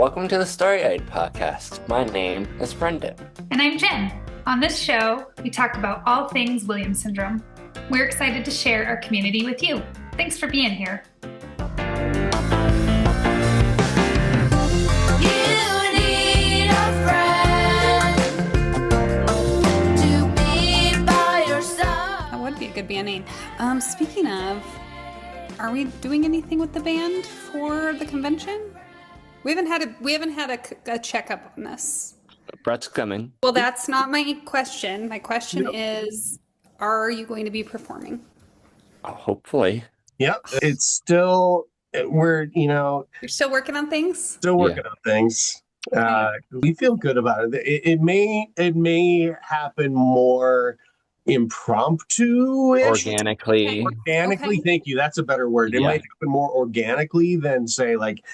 Welcome to the Story Eyed Podcast. My name is Brendan. And I'm Jen. On this show, we talk about all things Williams syndrome. We're excited to share our community with you. Thanks for being here. That would be a good band name. Speaking of, are we doing anything with the band for the convention? We haven't had a checkup on this. Brett's coming. Well, that's not my question. My question is, are you going to be performing? Hopefully. Yep. It's still, we're, You're still working on things? still working on things. We feel good about it. It may happen more impromptu. Organically. Organically, Okay. thank you. That's a better word. It Yeah. might happen more organically than say like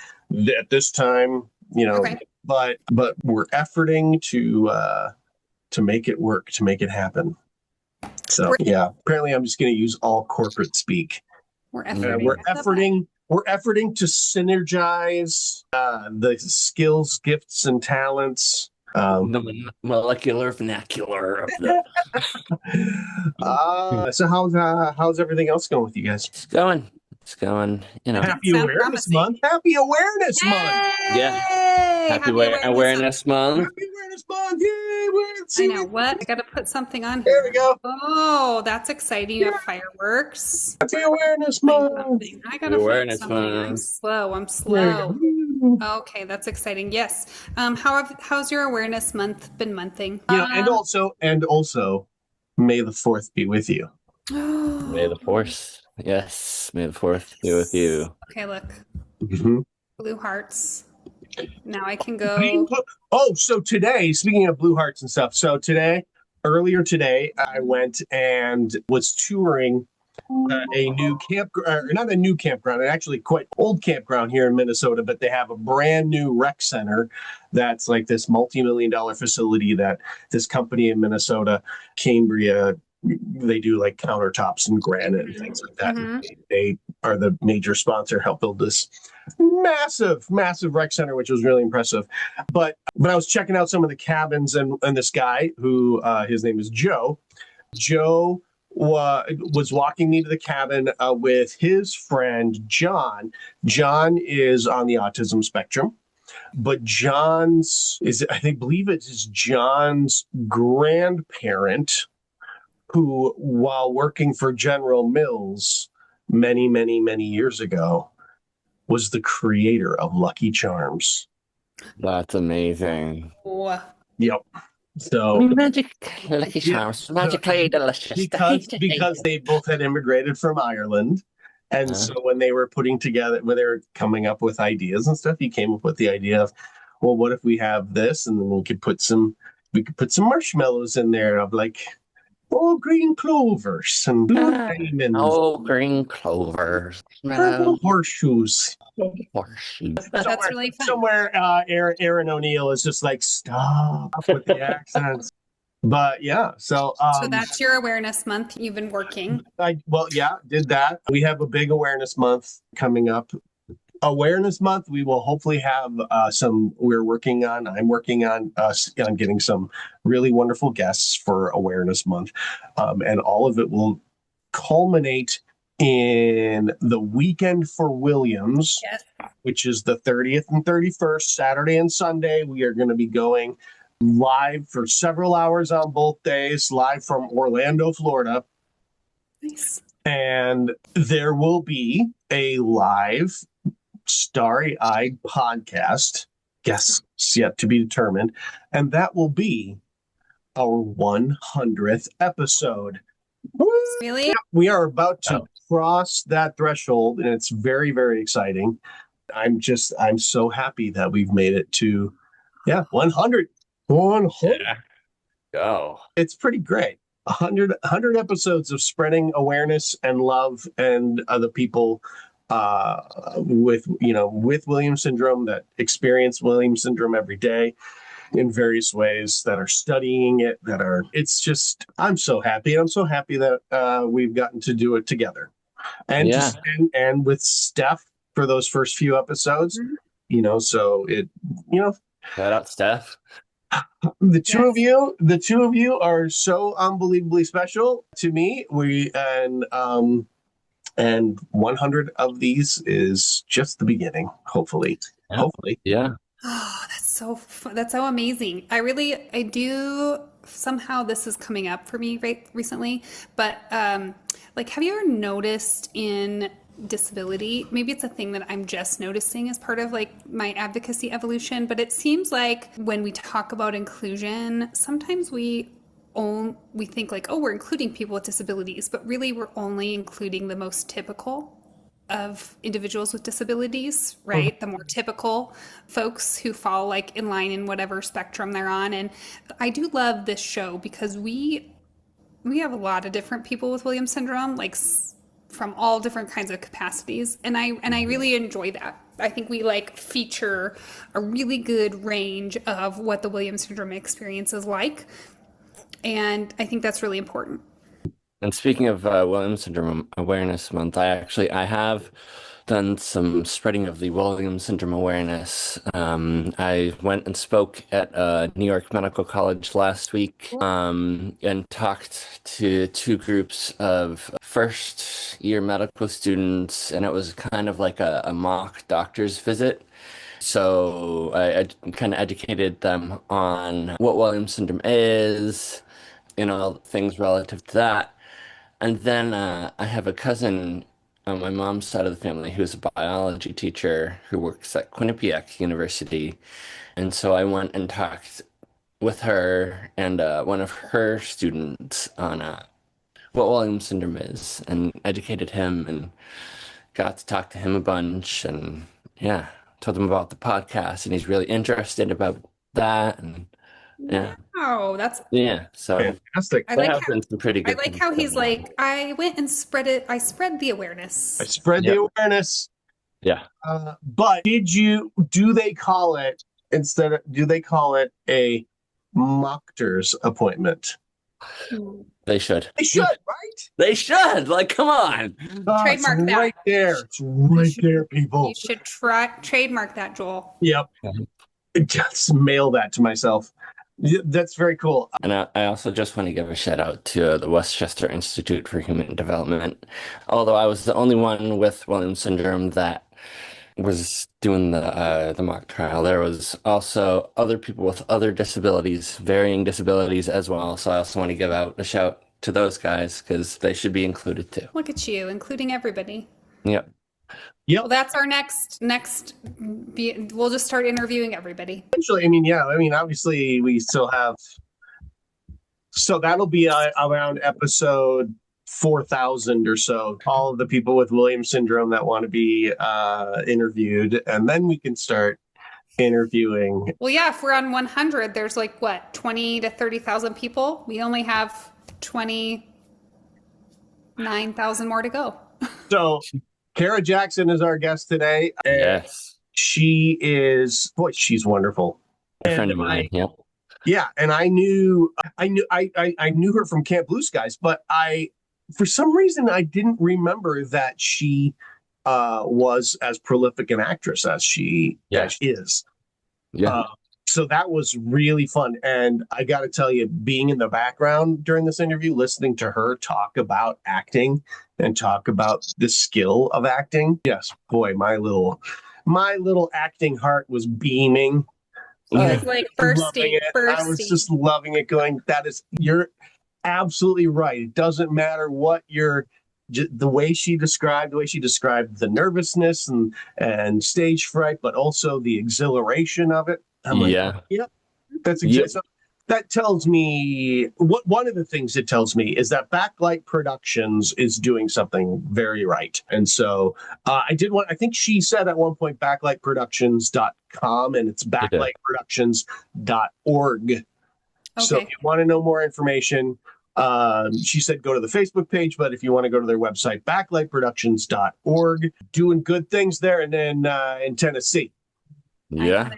at this time, Okay. but we're efforting to make it work, to make it happen. So yeah, apparently I'm just going to use all corporate speak. We're We're efforting to synergize the skills, gifts, and talents. The molecular vernacular of the... So how's everything else going with you guys? It's going. Happy Sound Awareness promising. Month! Happy Awareness Month! Yeah. Happy Awareness Month. Happy Awareness Month! Yay! I know what? I got to put something on There here. we go. Oh, that's exciting. You have fireworks. Happy Awareness Month! I got to find Awareness something. I'm Month. slow. Okay, that's exciting. Yes. How's your awareness month been monthing? And also, May the 4th be with you. May the Force. Yes. May the 4th be with you. Okay, look. Mhm. Blue hearts. Now I can go. So today, speaking of Blue Hearts and stuff, earlier today, I went and was touring a new not a new campground, actually quite old campground here in Minnesota, but they have a brand new rec center that's like this multi-million-dollar facility that this company in Minnesota, Cambria, they do like countertops and granite and things like that. Mhm. They are the major sponsor, helped build this massive rec center, which was really impressive. But I was checking out some of the cabins, and this guy who his name is Joe. Joe was walking me to the cabin with his friend John. John is on the autism spectrum, but I believe it is John's grandparent, who, while working for General Mills many, many, many years ago, was the creator of Lucky Charms. That's amazing. Oh, Yep. So Magic Lucky Charms. Magically delicious. because they both had immigrated from Ireland. And so when they were when they were coming up with ideas and stuff, he came up with the idea of, well, what if we have this? And then we could put some marshmallows in there of like, green clovers and diamonds. Oh, green clovers. Purple horseshoes. Horseshoes. that's really fun. Somewhere, Aaron O'Neill is just like, stop with the accents. But yeah, so that's your awareness month. You've been working. did that. We have a big awareness month coming up. Awareness month, we will hopefully have I'm working on getting some really wonderful guests for awareness month. And all of it will culminate in the weekend for Williams, Yes. which is the 30th and 31st, Saturday and Sunday. We are going to be going live for several hours on both days, live from Orlando, Florida. Nice. And there will be a live Starry-Eyed podcast, guests yet to be determined, and that will be our 100th episode. Really? We are about to cross that threshold, and it's very, very exciting. I'm so happy that we've made it to 100. 100. Yeah. Go. It's pretty great. 100 episodes of spreading awareness and love and other people with Williams syndrome, that experience Williams syndrome every day in various ways, that are studying it, I'm so happy. I'm so happy that we've gotten to do it together. And and with Steph for those first few episodes, So Shout out, Steph. the two of you are so unbelievably special to me. And 100 of these is just the beginning, hopefully. Yeah. Hopefully. Yeah. Oh, that's so amazing. I do somehow this is coming up for me recently, but like, have you ever noticed in disability, maybe it's a thing that I'm just noticing as part of like my advocacy evolution, but it seems like when we talk about inclusion, sometimes we think like, oh, we're including people with disabilities, but really we're only including the most typical of individuals with disabilities, right? The more typical folks who fall like in line in whatever spectrum they're on. And I do love this show because we have a lot of different people with Williams syndrome, like from all different kinds of capacities, and I really enjoy that. I think we like feature a really good range of what the Williams syndrome experience is like, and I think that's really important. And speaking of Williams Syndrome Awareness Month, I have done some spreading of the Williams Syndrome awareness. I went and spoke at New York Medical College last week and talked to two groups of first year medical students, and it was kind of like a mock doctor's visit. So I kind of educated them on what Williams syndrome is, things relative to that. And then I have a cousin on my mom's side of the family who's a biology teacher who works at Quinnipiac University. And so I went and talked with her and one of her students on what Williams syndrome is and educated him and got to talk to him a bunch. And yeah, told him about the podcast, and he's really interested about that. And yeah. Oh, that's So fantastic. I that like has been some pretty I good like things how he's going on. like, I went and I spread the awareness. I spread Yep. the awareness. Yeah. But do they call it a doctor's appointment? They should. They should, right? They should. Like, come on. Trademark it's that. right there. It's right there, people. You should trademark that, Joel. Yep. Just mail that to myself. Yeah, that's very cool. And I also just want to give a shout out to the Westchester Institute for Human Development. Although I was the only one with Williams syndrome that was doing the mock trial, there was also other people with other disabilities, varying disabilities as well. So I also want to give out a shout to those guys because they should be included too. Look at you, including everybody. Yep. Yep. Well, that's our next. We'll just start interviewing everybody. Eventually, obviously we still have. So that'll be around episode 4,000 or so. All of the people with Williams syndrome that want to be interviewed, and then we can start interviewing. Well, yeah, if we're on 100, there's like what, 20 to 30,000 people. We only have 29,000 more to go. So Kara Jackson is our guest today. And Yes. she's wonderful. A friend of mine. Yep. Yeah, and I knew her from Camp Blue Skies, but for some reason I didn't remember that she was as prolific an actress as she is. Yeah. So that was really fun. And I got to tell you, being in the background during this interview, listening to her talk about acting and talk about the skill of acting. Yes, boy, my little acting heart was beaming. It's like bursting. I was just loving it, going, you're absolutely right. It doesn't matter what the way she described the nervousness and stage fright, but also the exhilaration of it. I'm like, Yeah. Yep. That's exactly. So that tells me one of the things it tells me is that Backlight Productions is doing something very right. And so I think she said at one point backlightproductions.com, and it's backlightproductions.org. Okay. So if you want to know more information, she said go to the Facebook page, but if you want to go to their website, backlightproductions.org, doing good things there. And then in Tennessee. Yeah.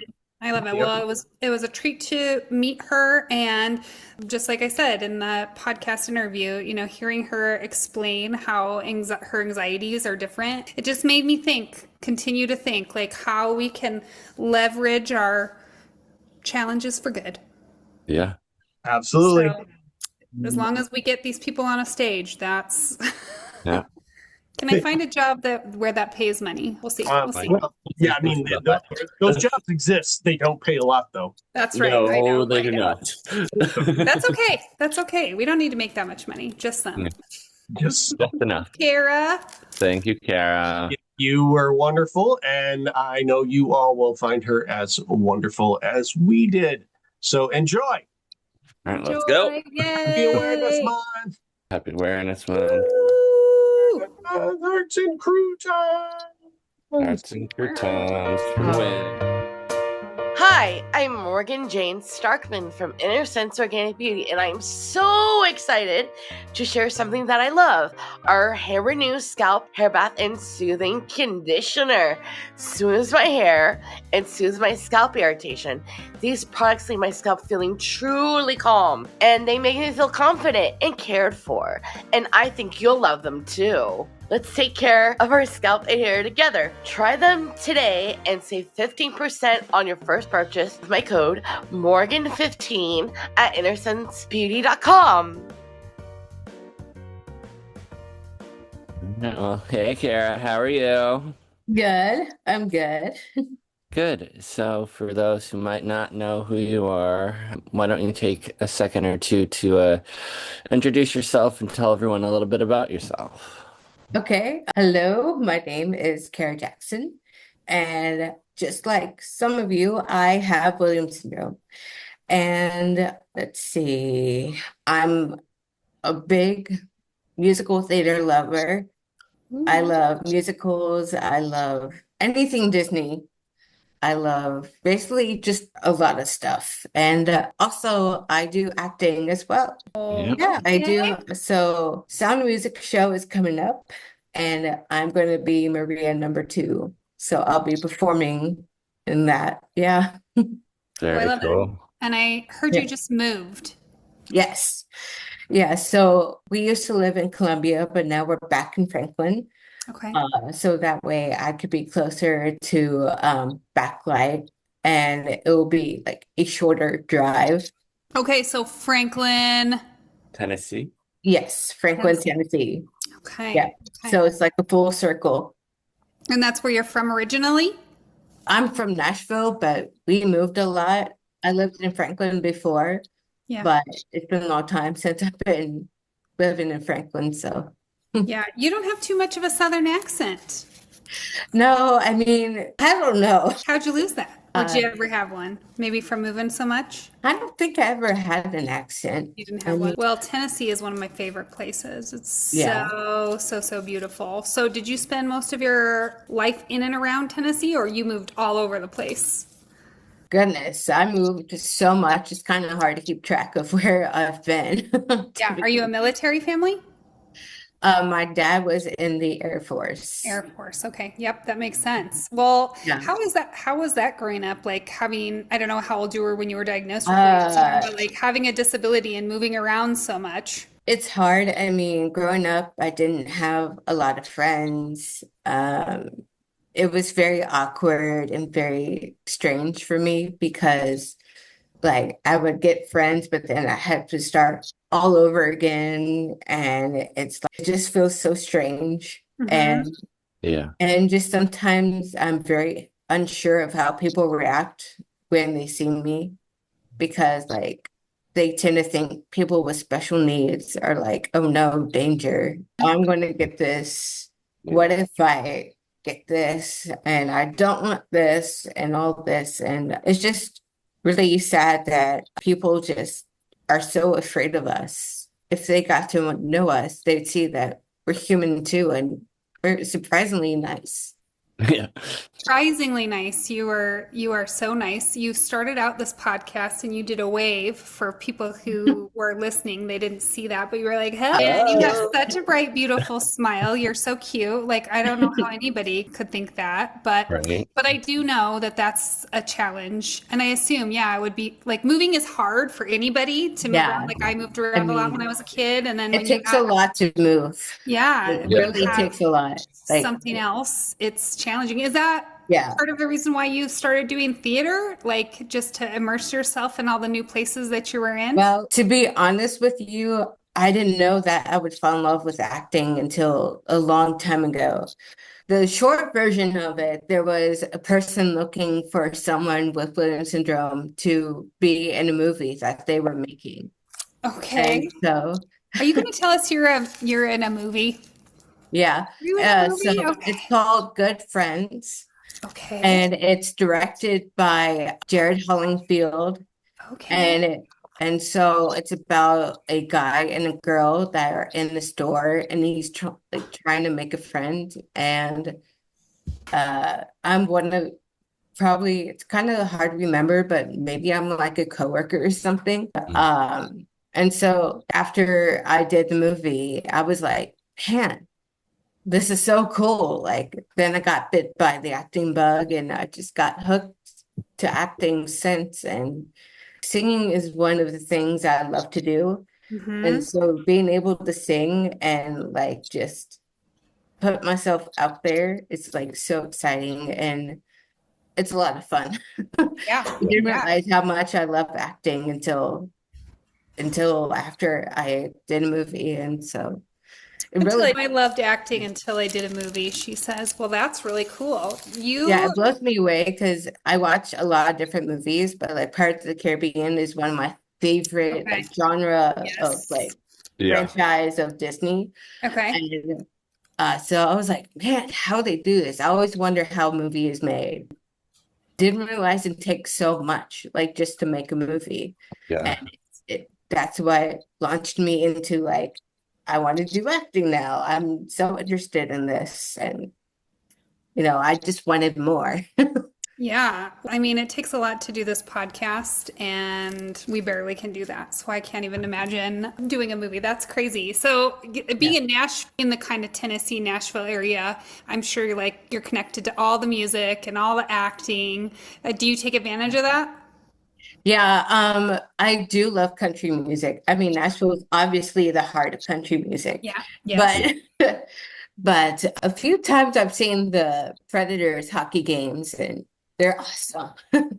I love it. Yep. Well, it was a treat to meet her, and just like I said in the podcast interview, hearing her explain how her anxieties are different, it just made me continue to think, like how we can leverage our challenges for good. Yeah. Absolutely. So as long as we get these people on a stage, that's. Yeah. Can I find a job where that pays money? We'll see. We'll see. Well, yeah, I mean, those jobs exist. They don't pay a lot, though. That's right. I know. No, they I do know. not. That's okay. That's okay. We don't need to make that much money. Just them. Yeah. Just Just enough. Kara. Thank you, Kara. you were wonderful, and I know you all will find her as wonderful as we did. So enjoy. All right, let's go. Happy Awareness Yay. Month. Happy Awareness Month. Woo. Arts and Crew Time. Arts and croutons for the win. Hi, I'm Morgan Jane Starkman from Inner Sense Organic Beauty, and I'm so excited to share something that I love, our Hair Renew Scalp Hair Bath and Soothing Conditioner. Soothes my hair and soothes my scalp irritation. These products leave my scalp feeling truly calm, and they make me feel confident and cared for, and I think you'll love them too. Let's take care of our scalp and hair together. Try them today and save 15% on your first purchase with my code Morgan15 at InnerSenseBeauty.com. Well, hey, Kara, how are you? Good. I'm good. Good. So, for those who might not know who you are, why don't you take a second or two to introduce yourself and tell everyone a little bit about yourself? Okay. Hello, my name is Kara Jackson. And just like some of you, I have Williams syndrome. And let's see, I'm a big musical theater lover. I love musicals. I love anything Disney. I love basically just a lot of stuff. And also, I do acting as well. Yep. Yeah, I do. So, Sound Music Show is coming up, and I'm going to be Maria #2. So, I'll be performing in that. Yeah. I Very love it. cool. And I heard Yeah. you just moved. Yes. Yeah. So, we used to live in Columbia, but now we're back in Franklin. Okay. So that way I could be closer to Backlight, and it will be like a shorter drive. Okay, so Franklin. Tennessee. Yes, Franklin, Tennessee. Tennessee. Okay. Yeah. Okay. So it's like a full circle. And that's where you're from originally? I'm from Nashville, but we moved a lot. I lived in Franklin before, Yeah. but it's been a long time since I've been living in Franklin. So Yeah. You don't have too much of a Southern accent. no, I mean, I don't know. How'd you lose that? Or did you ever have one? Maybe from moving so much? I don't think I ever had an accent. You didn't I have one. mean- Well, Tennessee is one of my favorite places. It's Yeah. so beautiful. So did you spend most of your life in and around Tennessee, or you moved all over the place? Goodness, I moved so much. It's kind of hard to keep track of where I've been. Yeah. Are you a military family? My dad was in the Air Force. Air Force. Okay. Yep, that makes sense. Well, Yeah. how was that growing up? Like having, I don't know how old you were when you were diagnosed with Williams syndrome, but like having a disability and moving around so much. It's hard. I mean, growing up, I didn't have a lot of friends. It was very awkward and very strange for me because, like, I would get friends, but then I had to start all over again, and it's like it just feels so strange. Mhm. Yeah. And just sometimes I'm very unsure of how people react when they see me because, like, they tend to think people with special needs are like, oh no, danger. I'm going to get this. What if I get this and I don't want this and all this? And it's just really sad that people just are so afraid of us. If they got to know us, they'd see that we're human too, and we're surprisingly nice. Yeah. Surprisingly nice. You are so nice. You started out this podcast and you did a wave for people who were listening. They didn't see that, but you were like, "Hey, and you have Oh. such a bright, beautiful smile. You're so cute." Like I don't know how anybody could think that, Right. but I do know that that's a challenge. And I assume, yeah, it would be like moving is hard for anybody to move Yeah. around. Like I moved I around a lot when I mean, was a kid, and then it when you takes a lot to move. yeah, It when Yeah. you really have takes a lot. Like, something else, it's challenging. Is that yeah. part of the reason why you started doing theater? Like just to immerse yourself in all the new places that you were in? Well, to be honest with you, I didn't know that I would fall in love with acting until a long time ago. The short version of it, there was a person looking for someone with Williams syndrome to be in a movie that they were making. Okay. And so, Are you going to tell us you're in a movie? yeah. Are you in a movie? So Okay. it's called Good Friends, Okay. and it's directed by Jared Hollingfield. Okay. And so it's about a guy and a girl that are in the store, and he's trying to make a friend. And I'm one of probably, it's kind of hard to remember, but maybe I'm like a coworker or something. And so after I did the movie, I was like, man, this is so cool. Like then I got bit by the acting bug, and I just got hooked to acting since. And singing is one of the things I love to do. Mhm. And so being able to sing and like just put myself out there, it's like so exciting and it's a lot of fun. Yeah. I didn't Yeah. realize how much I love acting until after I did a movie. And so it really, I loved acting until I did a movie, she says. Well, that's really cool. yeah, it blows me away because I watch a lot of different movies, but like Pirates of the Caribbean is one of my favorite Okay. like genre of Yes. like Yeah. franchise of Disney. Okay. And so I was like, man, how they do this? I always wonder how a movie is made. Didn't realize it takes so much, like just to make a movie. Yeah. And that's what launched me into like, I want to do acting now. I'm so interested in this. And, I just wanted more. Yeah. I mean, it takes a lot to do this podcast, and we barely can do that. So I can't even imagine doing a movie. That's crazy. So being in in the kind of Tennessee, Nashville area, I'm sure you're connected to all the music and all the acting. Do you take advantage of that? Yeah, I do love country music. I mean, Nashville is obviously the heart of country music. Yeah. Yes. But a few times I've seen the Predators hockey games and they're awesome.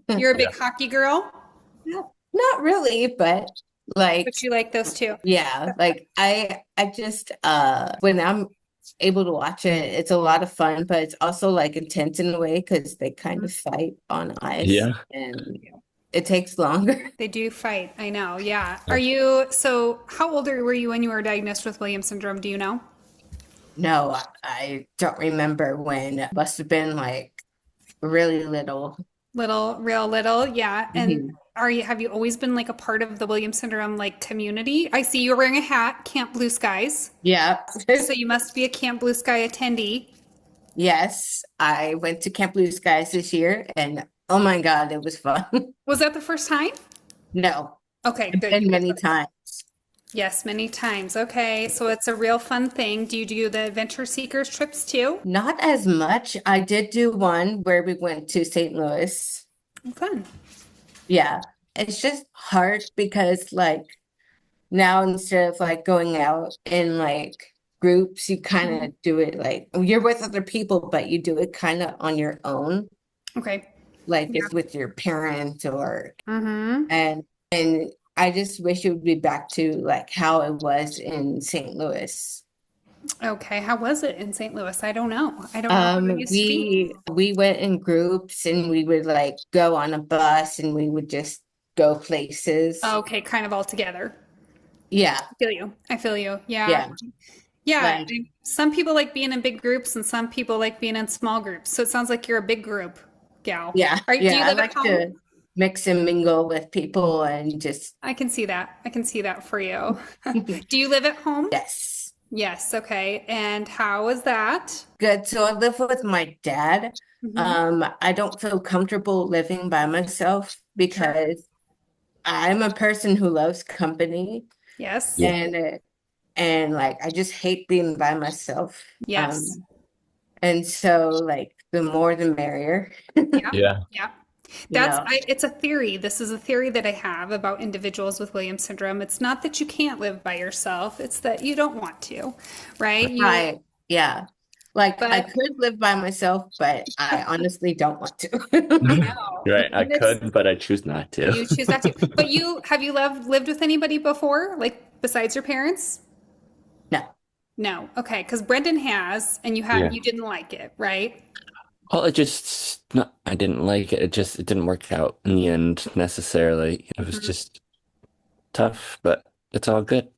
You're a big hockey girl, Not really, but like but you like those too. yeah, like I just when I'm able to watch it, it's a lot of fun, but it's also like intense in a way because they kind of fight on ice Yeah. and it takes longer. They do fight. I know. Yeah. So how old were you when you were diagnosed with Williams syndrome? Do you know? No, I don't remember when. It must have been like really little. Real little. Yeah. And Mhm. have you always been like a part of the Williams syndrome like community? I see you're wearing a hat, Camp Blue Skies. Yeah. So you must be a Camp Blue Sky attendee. Yes, I went to Camp Blue Skies this year and oh my God, it was fun. Was that the first time? No, Okay, I've good. been many times. Yes, many times. Okay, so it's a real fun thing. Do you do the Adventure Seekers trips too? Not as much. I did do one where we went to St. Louis. Fun. Yeah, it's just hard because like now instead of like going out in like groups, you kind of do it like you're with other people, but you do it kind of on your own, Okay. like Yeah. it's with your parent or Mm-hmm. and I just wish it would be back to like how it was in St. Louis. Okay, how was it in St. Louis? I don't know. I don't know how it used to be. We went in groups and we would like go on a bus and we would just go places. Okay, kind of all together. Yeah, I feel you. I feel you. Yeah. yeah. Yeah. Like- Some people like being in big groups and some people like being in small groups. So it sounds like you're a big group gal. Yeah, Do you yeah. I live at like to home? mix and mingle with people and just I can see that. I can see that for you. Do you live at home? yes. Yes, okay. And how was that? Good. So I live with my dad. Mhm. I don't feel comfortable living by myself Sure. because I'm a person who loves company Yes. Yeah. and like I just hate being by myself. Yes. And so like the more the merrier, Yeah. Yeah. Yeah. you know. It's a theory. This is a theory that I have about individuals with Williams syndrome. It's not that you can't live by yourself, it's that you don't want to, right? Right. Yeah. Like I But could live by myself, but I honestly don't want to. I know. Right. I And it's, could, but I choose not to. you choose not to. But have you lived with anybody before, like besides your parents? No. No. Okay. Because Brendan has, and Yeah. you didn't like it, right? Well, it just, no, I didn't like it. It didn't work out in the end necessarily. It was Mhm. just tough, but it's all good.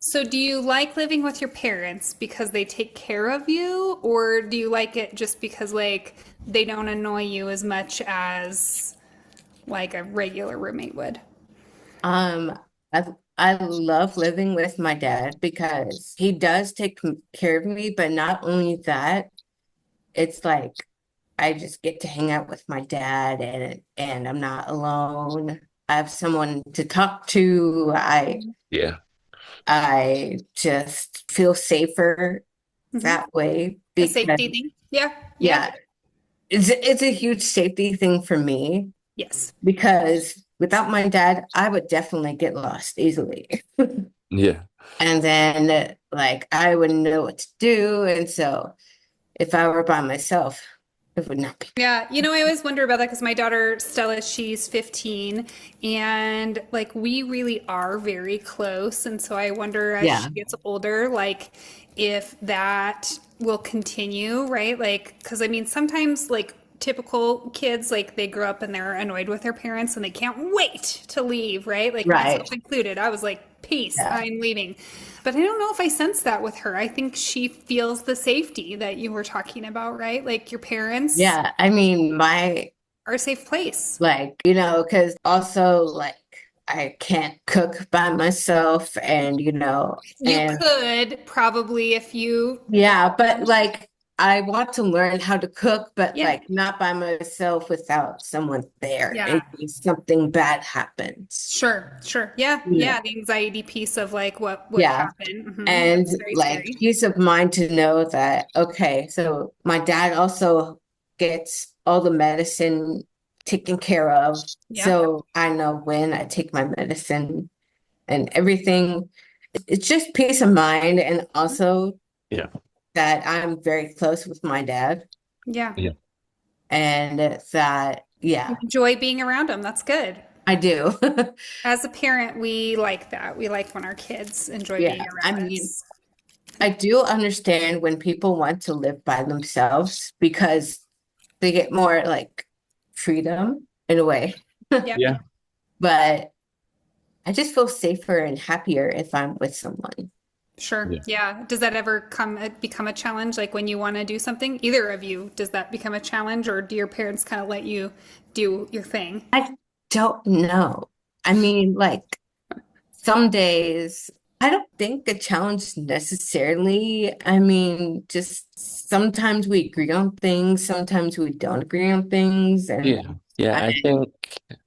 So, do you like living with your parents because they take care of you, or do you like it just because, like, they don't annoy you as much as like a regular roommate would? Um, I I love living with my dad because he does take care of me, but not only that, it's like I just get to hang out with my dad and I'm not alone. I have someone to talk to. Yeah. I just feel safer Hmm. that way A because safety thing? Yeah. Yeah. yeah, it's a huge safety thing for me Yes. because without my dad, I would definitely get lost easily. Yeah. And then like I wouldn't know what to do. And so if I were by myself, it would not be. Yeah, I always wonder about that because my daughter Stella, she's 15, and like we really are very close. And so I wonder as Yeah. she gets older, like if that will continue, right? Like, because I mean, sometimes like typical kids, like they grow up and they're annoyed with their parents and they can't wait to leave, right? Like Right. myself included. I was like, peace, Yeah. I'm leaving. But I don't know if I sense that with her. I think she feels the safety that you were talking about, right? Like your parents Yeah. I mean, my are a safe place. like, because also like I can't cook by myself You and could probably if you, yeah, but like I want to learn how to cook, but yeah, like not by myself without someone there in yeah, case something bad happens. sure, sure. Yeah, Yeah. yeah. The anxiety piece of like what would Yeah. happen. And That's very like scary. peace of mind to know that, okay, so my dad also gets all the medicine taken care of. Yeah. So I know when I take my medicine and everything. It's just peace of mind and also Yeah. that I'm very close with my dad Yeah. Yeah. and that, yeah, Enjoy being around them. That's good. I do. As a parent, we like that. We like when our kids enjoy being Yeah, I around mean, us. I do understand when people want to live by themselves because they get more like freedom in a way. Yeah. Yeah. But I just feel safer and happier if I'm with someone. Sure. Yeah. Yeah. Does that ever become a challenge? Like when you want to do something, either of you, does that become a challenge, or do your parents kind of let you do your thing? I don't know. I mean, like some days, I don't think a challenge necessarily. I mean, just sometimes we agree on things, sometimes we don't agree on things. And Yeah. Yeah. I, I think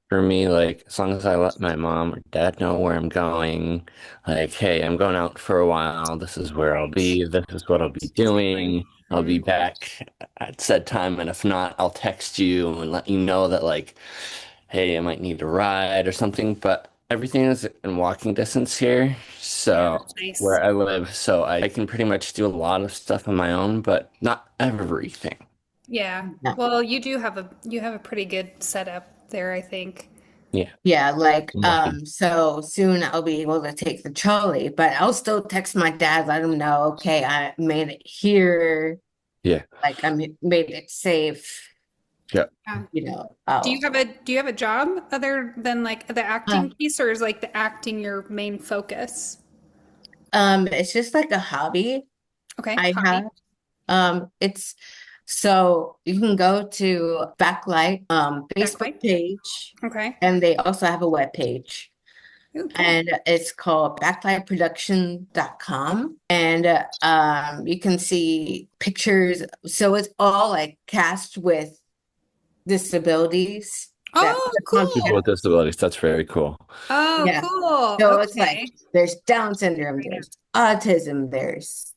for me, like, as long as I let my mom or dad know where I'm going, like, hey, I'm going out for a while. This is where I'll be. This is what I'll be doing. I'll be back at said time. And if not, I'll text you and let you know that, like, hey, I might need a ride or something. But everything is in walking distance here. Yeah, So that's nice. where I live, so I can pretty much do a lot of stuff on my own, but not everything. Yeah. no. Well, you have a pretty good setup there, I think. Yeah. Yeah, like I'm lucky. so soon I'll be able to take the trolley, but I'll still text my dad, let him know, okay, I made it here, Yeah. like made it safe, Yeah. Yeah. I'll Do you have a job other than like the uh, acting piece, or is like the acting your main focus? it's just like a hobby Okay, I hobby. have. It's so you can go to Backlight Backlight. Facebook page, Okay. and they also have a web page. Ooh, cool. and it's called backlightproduction.com. And you can see pictures. So it's all like cast with disabilities that Oh, put on People cool. with disabilities. That's very cool. Oh, Yeah. cool. So it's like Okay. there's Down syndrome, there's autism, there's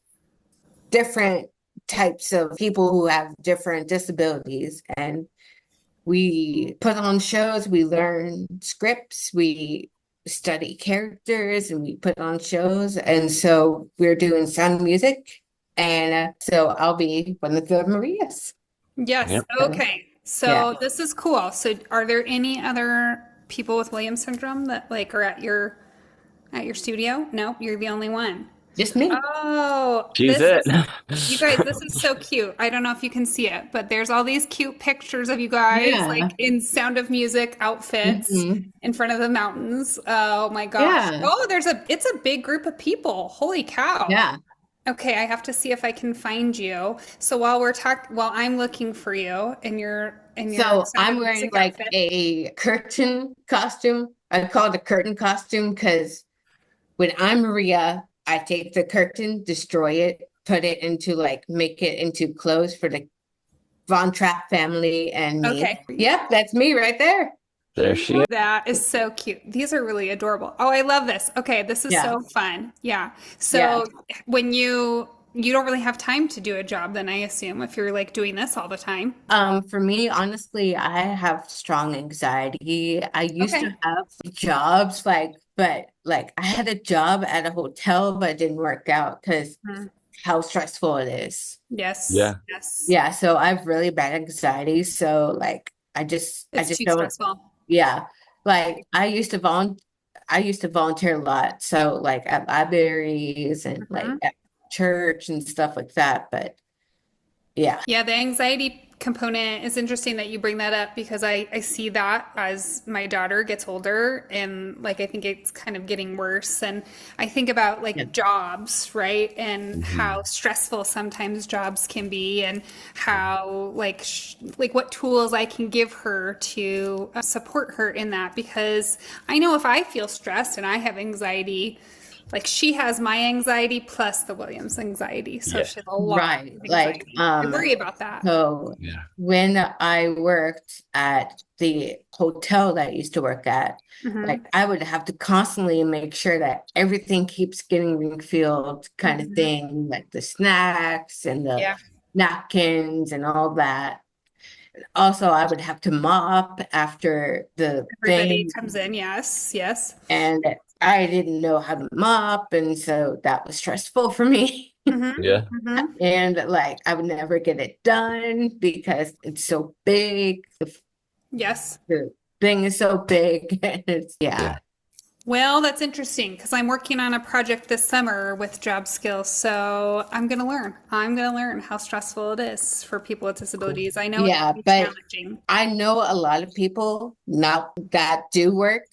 different types of people who have different disabilities, and we put on shows, we learn scripts, we study characters, and we put on shows. And so we're doing sound music, and so I'll be one of the Marias. Yes. Yep. Okay. So Yeah. this is cool. So are there any other people with Williams syndrome that like are at your studio? No, you're the only one. Just me. Oh, She's this it. is, you guys, this is so cute. I don't know if you can see it, but there's all these cute pictures of you guys Yeah. like in Sound of Music outfits Mhm. in front of the mountains. Oh my gosh. Yeah. Oh, it's a big group of people. Holy cow. Yeah. Okay, I have to see if I can find you. So while I'm looking for you in your So Sound I'm of wearing Music like outfit. a curtain costume. I call it a curtain costume because when I'm Maria, I take the curtain, destroy it, put it into like make it into clothes for the Von Trapp family and me. Okay. Yep, that's me right there. There she is. That is so cute. These are really adorable. Oh, I love this. Okay, this is Yeah. so fun. Yeah. So Yeah. when you don't really have time to do a job, then I assume if you're like doing this all the time. For me, honestly, I have strong anxiety. I used Okay. to have jobs but like I had a job at a hotel, but it didn't work out because Mhm. how stressful it is. Yes. Yeah. Yes. Yeah, so I have really bad anxiety. So like I just It's too don't, stressful. yeah. Like I used to volunteer a lot. So like at libraries and like Mhm. at church and stuff like that. But yeah. Yeah, the anxiety component is interesting that you bring that up because I see that as my daughter gets older and like I think it's kind of getting worse. And I think about like Yeah. jobs, right? And how stressful sometimes jobs can be and how like what tools I can give her to support her in that because I know if I feel stressed and I have anxiety, like she has my anxiety plus the Williams anxiety. So Yeah. she has a lot Right. of Like anxiety. I worry about that. so Yeah. when I worked at the hotel that I used to work at, Mhm. like I would have to constantly make sure that everything keeps getting refilled kind of Mhm. thing, like the snacks and the Yeah. napkins and all that. Also, I would have to mop after the Everybody thing, comes in. Yes. Yes. and I didn't know how to mop, and so that was stressful for me. Mhm. Yeah. Mhm. And like I would never get it done because it's so big. Yes. The thing is so big. And it's Yeah. Well, that's interesting because I'm working on a project this summer with job skills. So I'm going to learn. I'm going to learn how stressful it is for people with disabilities. I know it Yeah, can be but challenging. I know a lot of people now that do work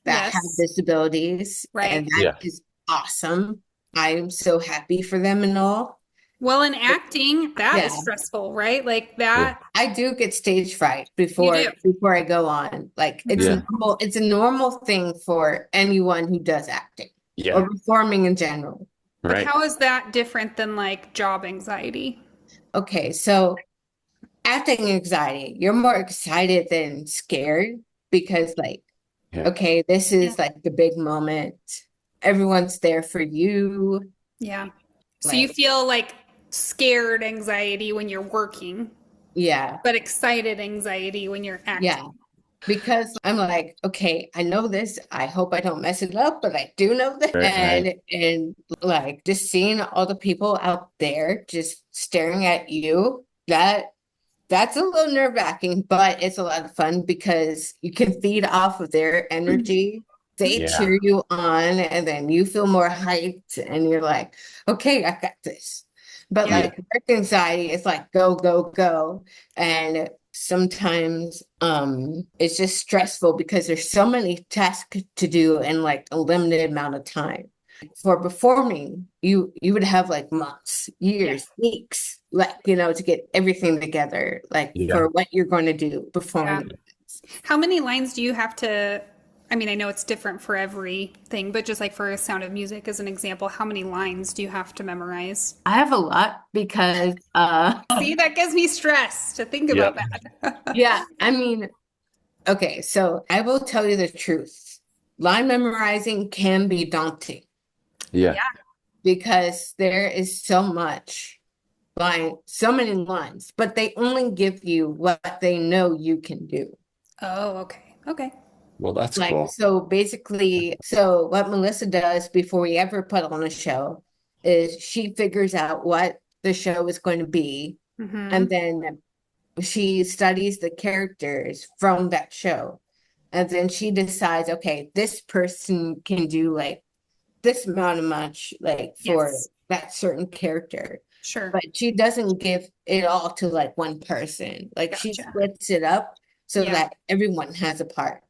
that have Yes. disabilities, Right. and that Yeah. is awesome. I'm so happy for them and all. Well, in acting, that is Yeah. stressful, right? Like that. I do get stage fright You before do. before I go on. Like Yeah. it's a normal thing for anyone who does acting Yeah. or performing in general. But Right. how is that different than like job anxiety? Okay, so acting anxiety, you're more excited than scared because like, Yeah. okay, this is like the big moment. Everyone's there for you. Yeah. So you Like, feel like scared anxiety when you're working, yeah, but excited anxiety when you're acting. yeah. Because I'm like, okay, I know this. I hope I don't mess it up, but I do know that. Right. And like just seeing all the people out there just staring at you, that's a little nerve-wracking, but it's a lot of fun because you can feed off of their energy. They Yeah. cheer you on, and then you feel more hyped, and you're like, okay, I got this. But Yeah. like work anxiety, it's like go, go, go. And sometimes it's just stressful because there's so many tasks to do in like a limited amount of time. For performing, you would have like months, years, weeks, like to get everything together, like Yeah. for what you're going to do, perform. How many lines do you have to I mean, I know it's different for everything, but just like for a Sound of Music as an example, how many lines do you have to memorize? I have a lot because See, that gives me stress to think about that. yeah, I mean, okay, so I will tell you the truth. Line memorizing can be daunting Yeah. because there is so much so many lines, but they only give you what they know you can do. Oh, okay. Okay. Well, that's Like, cool. so basically, so what Melissa does before we ever put on a show is she figures out what the show is going to be, Mm-hmm. and then she studies the characters from that show. And then she decides, okay, this person can do like this amount of much, like for Yes. that certain character. Sure. But she doesn't give it all to like one person. Like she Gotcha. splits it up so Yeah. that everyone has a part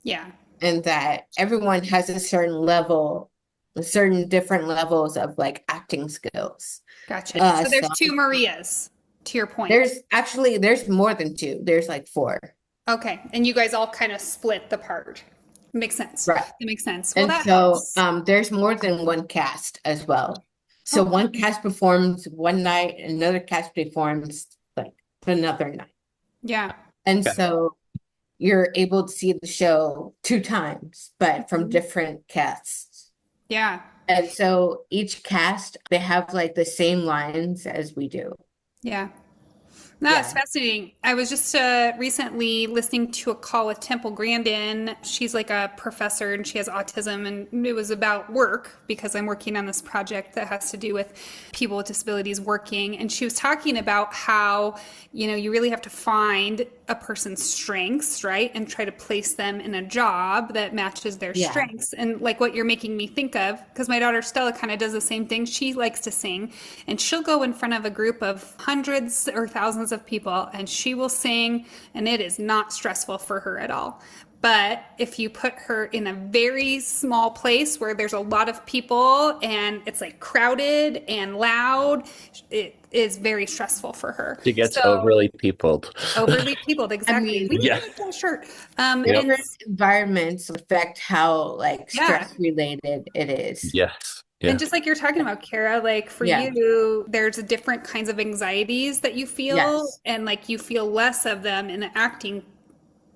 Yeah. and that everyone has a certain level, certain different levels of like acting skills. Gotcha. So there's So two Marias, to your point. there's more than two. There's like four. Okay. And you guys all kind of split the part. Makes sense. Right. That makes sense. Well, And that so helps. there's more than one cast as well. So Oh. one cast performs one night, another cast performs like another night. Yeah. And Okay. so you're able to see the show two times, but from Mhm. different casts. Yeah. And so each cast, they have like the same lines as we do. Yeah. No, it's Yeah. fascinating. I was just recently listening to a call with Temple Grandin. She's like a professor and she has autism, and it was about work because I'm working on this project that has to do with people with disabilities working. And she was talking about how, you really have to find a person's strengths, right? And try to place them in a job that matches their Yeah. strengths. And like what you're making me think of, because my daughter Stella kind of does the same thing. She likes to sing, and she'll go in front of a group of hundreds or thousands of people and she will sing, and it is not stressful for her at all. But if you put her in a very small place where there's a lot of people and it's like crowded and loud, it is very stressful for her. She gets So, overly peopled. overly peopled, exactly. mean, We need Yeah. to make that shirt. Yep. And Different environments affect how like Yeah. stress related it is. Yes. Yeah. And just like you're talking about, Kara, like for Yeah. you, there's different kinds of anxieties that you feel, Yes. and like you feel less of them in the acting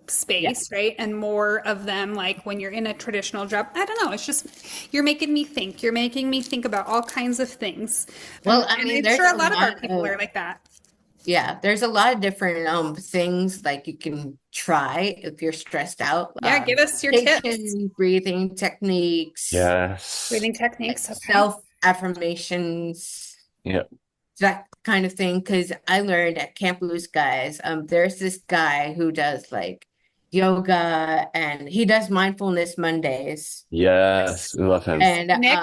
space, right? And more of them like when you're in a traditional job. I don't know. It's just, you're making me think. You're making me think about all kinds of things. Well, I And mean, I'm there's sure a a lot of our lot people of- are like that. Yeah, there's a lot of different things like you can try if you're stressed out. Yeah, give us your tips. meditation, breathing techniques, Yes. Breathing techniques. Okay. self affirmations. Yep. That kind of thing. Because I learned at Camp Blue Skies, there's this guy who does like yoga and he does mindfulness Mondays. Yes. We love him. And Nick?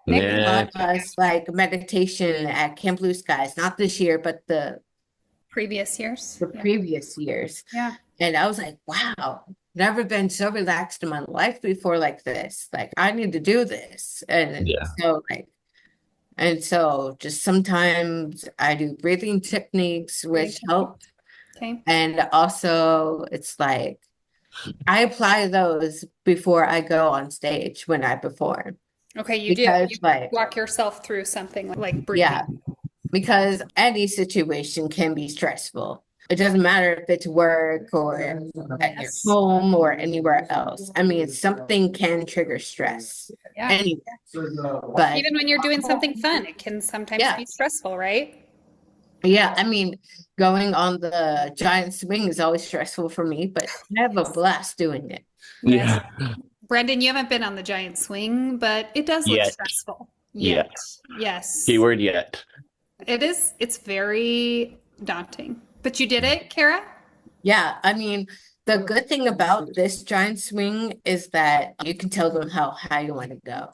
Nick Nick. taught us like meditation at Camp Blue Skies, not this year, but the Previous years. Yeah. previous years. Yeah. And I was like, wow, never been so relaxed in my life before like this. Like, I need to do this. And Yeah. so just sometimes I do breathing techniques, which help. Okay. And also, it's like I apply those before I go on stage when I perform. Okay, you do. Because, You like, walk yourself through something like breathing. yeah, because any situation can be stressful. It doesn't matter if it's work or at your Yes. home or anywhere else. I mean, something can trigger stress Yeah. anywhere. But Even when you're doing something fun, it can sometimes Yeah. be stressful, right? yeah, I mean, going on the giant swing is always stressful for me, but I have a blast doing it. Yes. Yeah. Brendan, you haven't been on the giant swing, but it does look Yet. stressful. Yet. Yes. Keyword yet. It is. It's very daunting. But you did it, Kara? Yeah, I mean, the good thing about this giant swing is that you can tell them how high you want to go.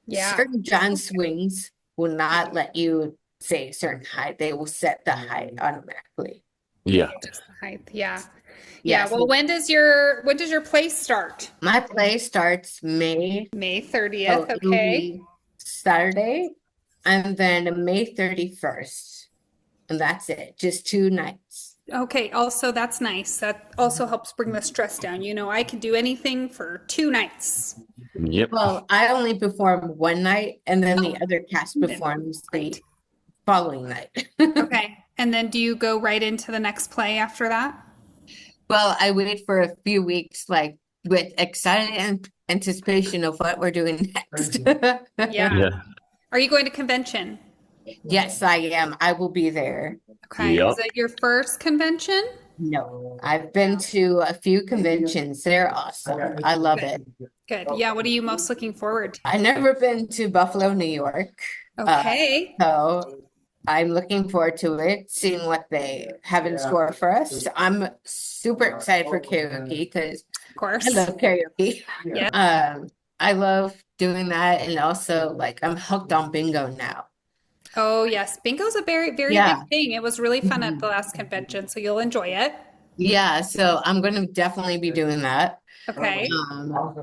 Yeah. Certain giant swings will not let you say a certain height. They will set the height automatically. Yeah. Just the height. Yeah. Yeah, Yeah. Well, when does your play start? my play starts May, May so 30th. it'll Okay. be Saturday, and then May 31st. And that's it, just 2 nights. Okay, also that's nice. That also helps bring the stress down. You know, I can do anything for 2 nights. Yep. Well, I only perform one night, and then the Oh, other cast then performs the great. following night. Okay. And then do you go right into the next play after that? Well, I wait for a few weeks, like with excited anticipation of what we're doing next. Yeah. Yeah. Are you going to convention? Yes, I am. I will be there. Okay. Yep. Is it your first convention? No, I've been to a few conventions. They're awesome. I love it. Good. Yeah. What are you most looking forward to? I've never been to Buffalo, New York. Okay. So I'm looking forward to it, seeing what they have in store for us. I'm super excited for karaoke because Of course. I love karaoke. Yeah. I love doing that, and also like I'm hooked on bingo now. Oh, yes. Bingo's a very, very Yeah. big thing. It was really fun at the last convention, so you'll enjoy it. Yeah, so I'm going to definitely be doing that. Okay.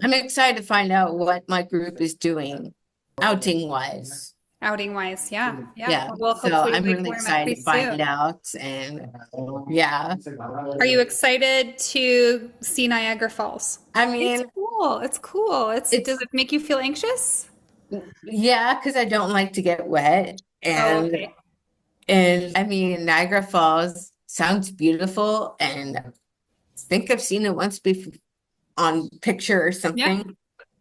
I'm excited to find out what my group is doing outing wise. Outing wise. Yeah. Yeah. Yeah, Well, so hopefully I'm we really can excited to find soon. out, and yeah, Are you excited to see Niagara Falls? I mean, It's cool. It's cool. Does it make you feel anxious? yeah, because I don't like to get wet, Oh, and okay. I mean Niagara Falls sounds beautiful, and I think I've seen it once before on picture or Yeah. something,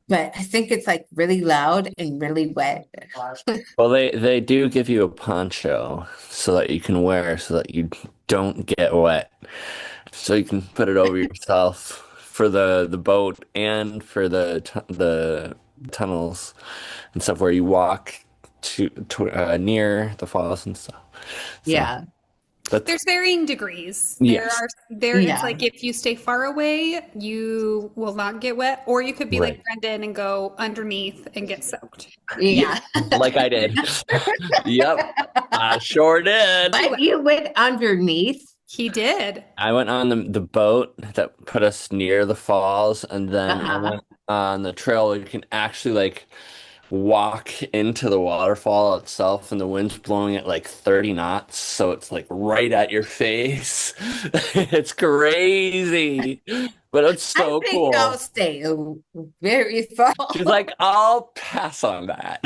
but I think it's like really loud and really wet. Well, they do give you a poncho so that you can wear so that you don't get wet. So you can put it over yourself for the boat and for the tunnels and stuff where you walk to near the falls and stuff. So Yeah, that's There's varying degrees. Yes. It's Yeah. like if you stay far away, you will not get wet, or you could be like Right. Brendan and go underneath and get soaked. yeah. like I did. Yep, I sure did. But you went underneath. He did. I went on the boat that put us near the falls, and then I Uh-huh. went on the trail where you can actually like walk into the waterfall itself, and the wind's blowing at like 30 knots, so it's like right at your face. It's crazy, but it's I so think I'll cool. stay very far. She's like, I'll pass on that.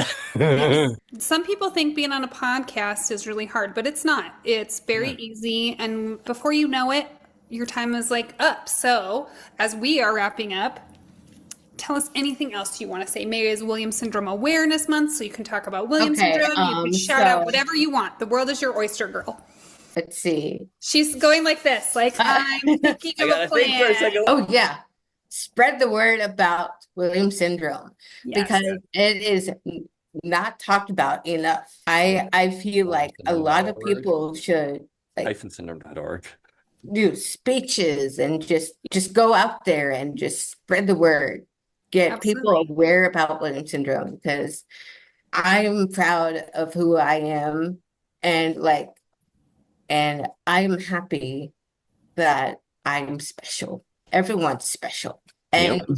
Some people think being on a podcast is really hard, but it's not. It's very easy. And before you know it, your time is like up. So, as we are wrapping up, tell us anything else you want to say. May is Williams Syndrome Awareness Month, so you can talk about Williams Okay, Syndrome. You can shout out so- whatever you want. The world is your oyster, girl. Let's see. She's going like this, like I'm thinking I of a gotta think for a plan. second. Oh yeah. Spread the word about Williams syndrome Yes. because it is not talked about enough. I feel like a lot of people should like Syndrome.org. do speeches and just go out there and just spread the word. Get people Absolutely. aware about Williams syndrome because I'm proud of who I am and I'm happy that I'm special. Everyone's special. And Yep.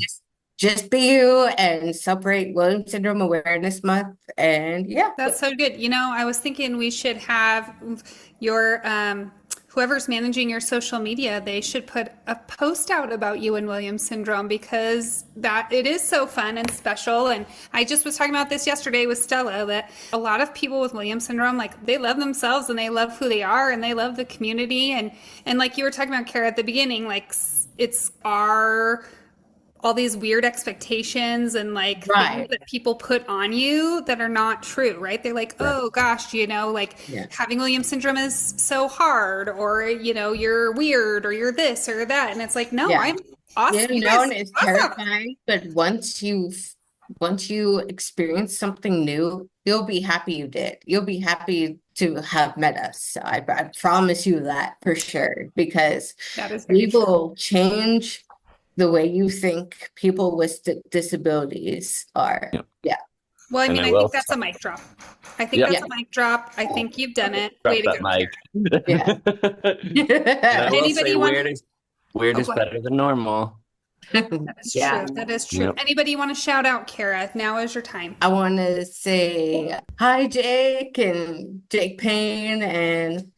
just be you and celebrate Williams Syndrome Awareness Month. And yeah. That's so good. You know, I was thinking we should have your whoever's managing your social media, they should put a post out about you and Williams syndrome because that it is so fun and special. And I just was talking about this yesterday with Stella that a lot of people with Williams syndrome, like they love themselves and they love who they are and they love the community. And like you were talking about, Kara, at the beginning, like it's all these weird expectations and like Right. things that people put on you that are not true, right? They're like, oh gosh, like Yeah. having Williams syndrome is so hard, or you're weird, or you're this or that, and it's like, no, Yeah. I'm awesome. Yeah, You no, guys and it's are awesome. terrifying, but once you experience something new, you'll be happy you did. You'll be happy to have met us. I promise you that for sure, because That is very we true. will change the way you think people with disabilities are. Yep. Yeah. Well, I And mean, I I will think that's a mic drop. I think Yep. that's a mic drop. I think you've done it. Drop Way to that go, mic. Yeah. And I will Anybody say want- weird Oh, is go ahead. better than normal. That is Yeah. true. That is true. Yep. Anybody want to shout out, Kara? Now is your time. I want to say hi, Jake and Jake Payne, and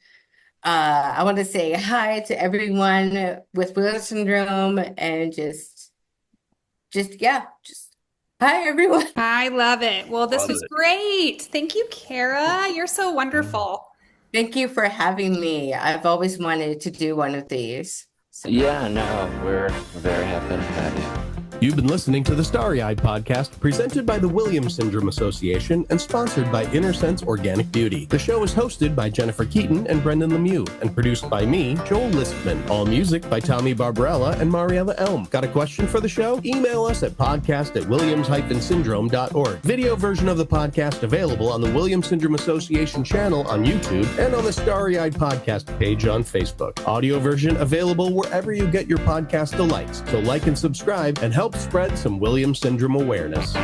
I want to say hi to everyone with Williams syndrome and just hi everyone. I love it. Well, this Love was it. great. Thank you, Kara. You're so wonderful. Thank you for having me. I've always wanted to do one of these. So. Yeah, no, we're very happy to have you. You've been listening to the Starry Eyed podcast presented by the Williams Syndrome Association and sponsored by InnerSense Organic Beauty. The show is hosted by Jennifer Keaton and Brendan Lemieux and produced by me, Joel Listman. All music by Tommy Barbarella and Mariella Elm. Got a question for the show? Email us at podcast@williams-syndrome.org. Video version of the podcast available on the Williams Syndrome Association channel on YouTube and on the Starry Eyed podcast page on Facebook. Audio version available wherever you get your podcast delights. So like and subscribe and help spread some Williams syndrome awareness.